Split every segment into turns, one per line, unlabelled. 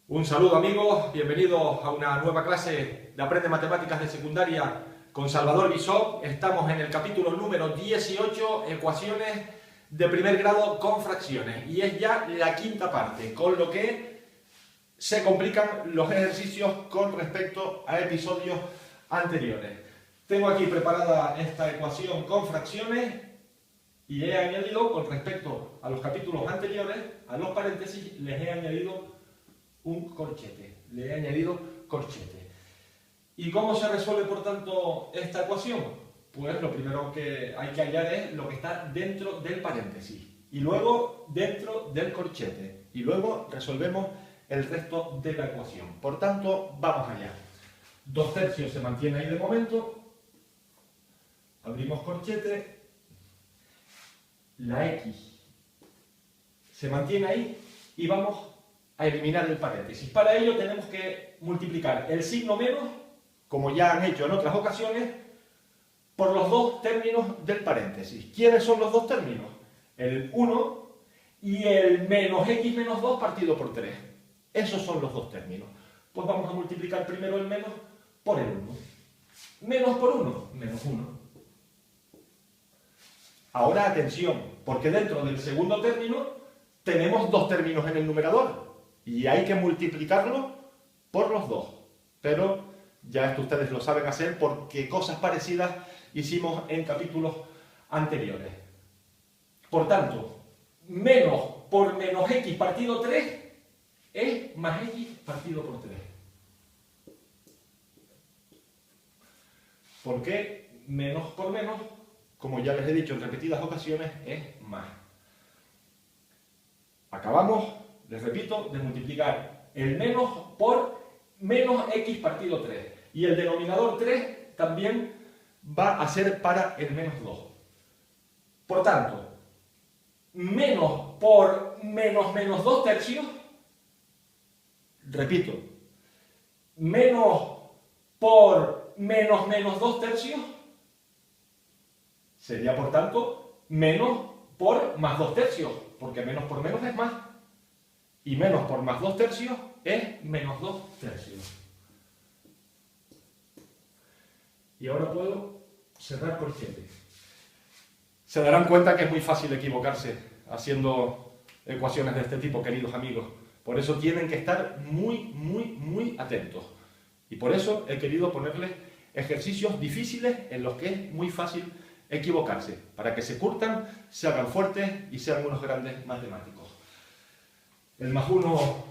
Un saludo amigos, bienvenidos a una nueva clase de Aprende Matemáticas de Secundaria con Salvador Bisó. Estamos en el capítulo número 18, ecuaciones de primer grado con fracciones. Y es ya la quinta parte, con lo que se complican los ejercicios con respecto a episodios anteriores. Tengo aquí preparada esta ecuación con fracciones y he añadido, con respecto a los capítulos anteriores, a los paréntesis, les he añadido un corchete. Le he añadido corchete. ¿Y cómo se resuelve, por tanto, esta ecuación? Pues lo primero que hay que hallar es lo que está dentro del paréntesis. Y luego dentro del corchete. Y luego resolvemos el resto de la ecuación. Por tanto, vamos allá. 2/3 se mantiene ahí de momento. Abrimos corchete. La X se mantiene ahí y vamos a eliminar el paréntesis. Para ello tenemos que multiplicar el signo menos, como ya han hecho en otras ocasiones, por los dos términos del paréntesis. ¿Quiénes son los dos términos? El 1 y el menos x menos 2 partido por 3. Esos son los dos términos. Pues vamos a multiplicar primero el menos por el 1. Menos por 1, menos 1. Ahora atención, porque dentro del segundo término tenemos dos términos en el numerador. Y hay que multiplicarlo por los dos. Pero ya esto ustedes lo saben hacer porque cosas parecidas hicimos en capítulos anteriores. Por tanto, menos por menos x partido 3 es más x partido por 3. ¿Por qué menos por menos? Como ya les he dicho en repetidas ocasiones, es más. Acabamos, les repito, de multiplicar el menos por menos x partido 3. Y el denominador 3 también va a ser para el menos 2. Por tanto, menos por menos 2/3, repito, menos por menos 2/3 sería, por tanto, menos por más 2/3, porque menos por menos es más. Y menos por más 2/3 es menos 2/3. Y ahora puedo cerrar corchete. Se darán cuenta que es muy fácil equivocarse haciendo ecuaciones de este tipo, queridos amigos. Por eso tienen que estar muy atentos. Y por eso he querido ponerles ejercicios difíciles en los que es muy fácil equivocarse, para que se curtan, se hagan fuertes y sean unos grandes matemáticos. El más 1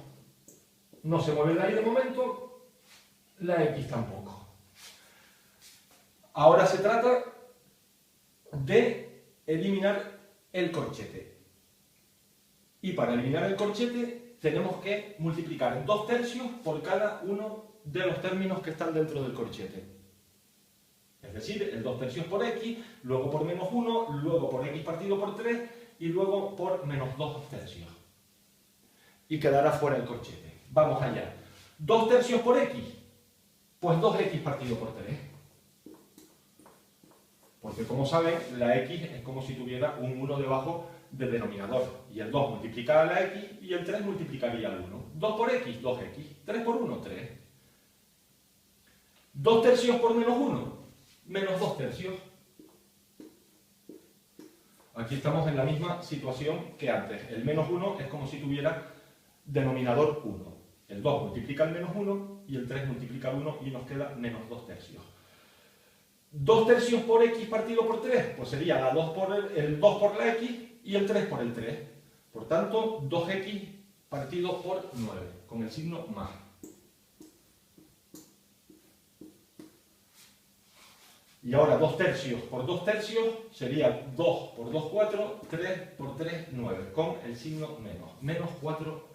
no se mueve de ahí de momento, la X tampoco. Ahora se trata de eliminar el corchete. Y para eliminar el corchete tenemos que multiplicar 2/3 por cada uno de los términos que están dentro del corchete. Es decir, el 2/3 por x, luego por menos 1, luego por x partido por 3 y luego por menos 2/3. Y quedará fuera el corchete. Vamos allá. 2/3 por x, pues 2x partido por 3. Porque como saben, la x es como si tuviera un 1 debajo del denominador. Y el 2 multiplica a la x y el 3 multiplicaría al 1. 2 por x, 2x. 3 por 1, 3. 2/3 por menos 1. Menos 2/3. Aquí estamos en la misma situación que antes. El menos 1 es como si tuviera denominador 1. El 2 multiplica el menos 1 y el 3 multiplica el 1 y nos queda menos 2/3. 2/3 por x partido por 3, pues sería el 2 por la x y el 3 por el 3. Por tanto, 2x partido por 9, con el signo más. Y ahora 2/3 por 2/3 sería 2 por 2, 4, 3 por 3, 9, con el signo menos. Menos 4/9.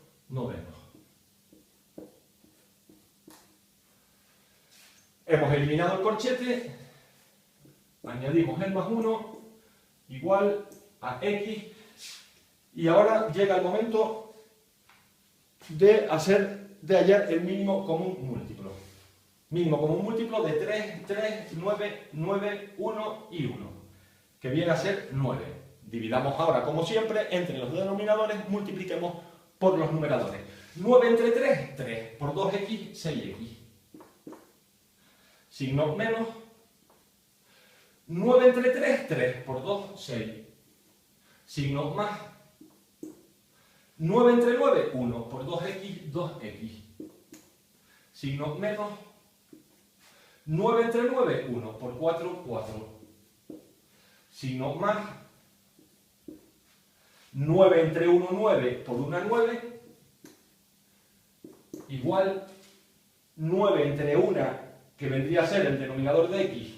Hemos eliminado el corchete, añadimos el más 1 igual a x, y ahora llega el momento de hallar el mínimo común múltiplo. Mínimo común múltiplo de 3, 3, 9, 9, 1 y 1, que viene a ser 9. Dividamos ahora, como siempre, entre los denominadores, multipliquemos por los numeradores. 9 entre 3, 3 por 2x, 6x. Signo menos. 9 entre 3, 3 por 2, 6. Signo más. 9 entre 9, 1 por 2x, 2x. Signo menos. 9 entre 9, 1 por 4, 4. Signo más. 9 entre 1, 9 por 1, 9. Igual 9 entre 1, que vendría a ser el denominador de x.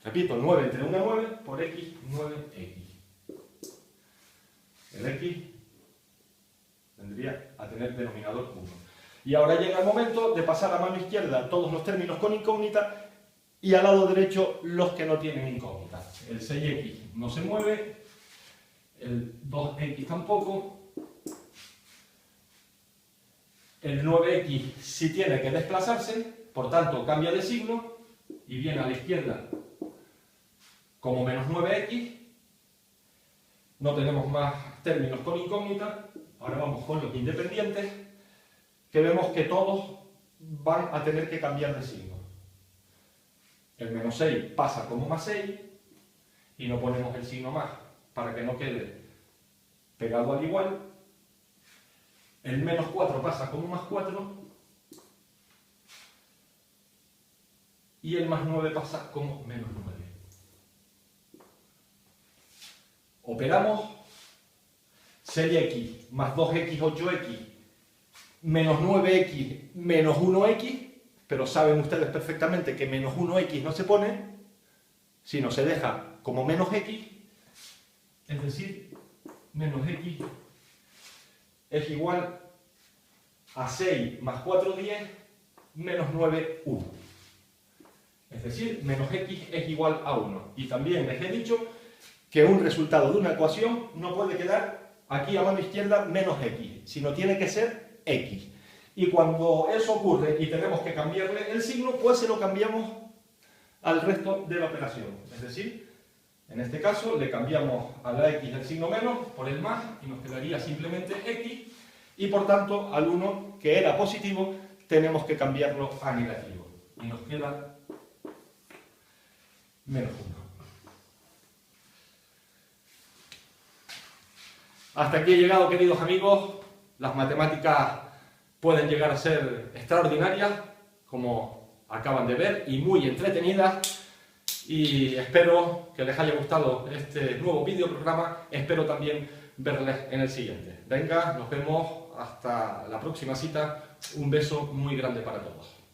Repito, 9 entre 1, 9 por x, 9x. El x vendría a tener denominador 1. Y ahora llega el momento de pasar a mano izquierda todos los términos con incógnita y al lado derecho los que no tienen incógnita. El 6x no se mueve, el 2x tampoco, el 9x sí tiene que desplazarse, por tanto cambia de signo y viene a la izquierda como menos 9x. No tenemos más términos con incógnita. Ahora vamos con los independientes, que vemos que todos van a tener que cambiar de signo. El menos 6 pasa como más 6 y no ponemos el signo más para que no quede pegado al igual. El menos 4 pasa como más 4 y el más 9 pasa como menos 9. Operamos 6x más 2x, 8x, menos 9x, menos 1x, pero saben ustedes perfectamente que menos 1x no se pone, sino se deja como menos x, es decir, menos x es igual a 6 más 4, 10, menos 9, 1. Es decir, menos x es igual a 1. Y también les he dicho que un resultado de una ecuación no puede quedar aquí a mano izquierda menos x, sino tiene que ser x. Y cuando eso ocurre y tenemos que cambiarle el signo, pues se lo cambiamos al resto de la operación. Es decir, en este caso le cambiamos a la x el signo menos por el más y nos quedaría simplemente x. Y por tanto, al 1, que era positivo, tenemos que cambiarlo a negativo. Y nos queda menos 1. Hasta aquí he llegado, queridos amigos. Las matemáticas pueden llegar a ser extraordinarias, como acaban de ver, y muy entretenidas. Y espero que les haya gustado este nuevo videoprograma. Espero también verles en el siguiente. Venga, nos vemos hasta la próxima cita. Un beso muy grande para todos.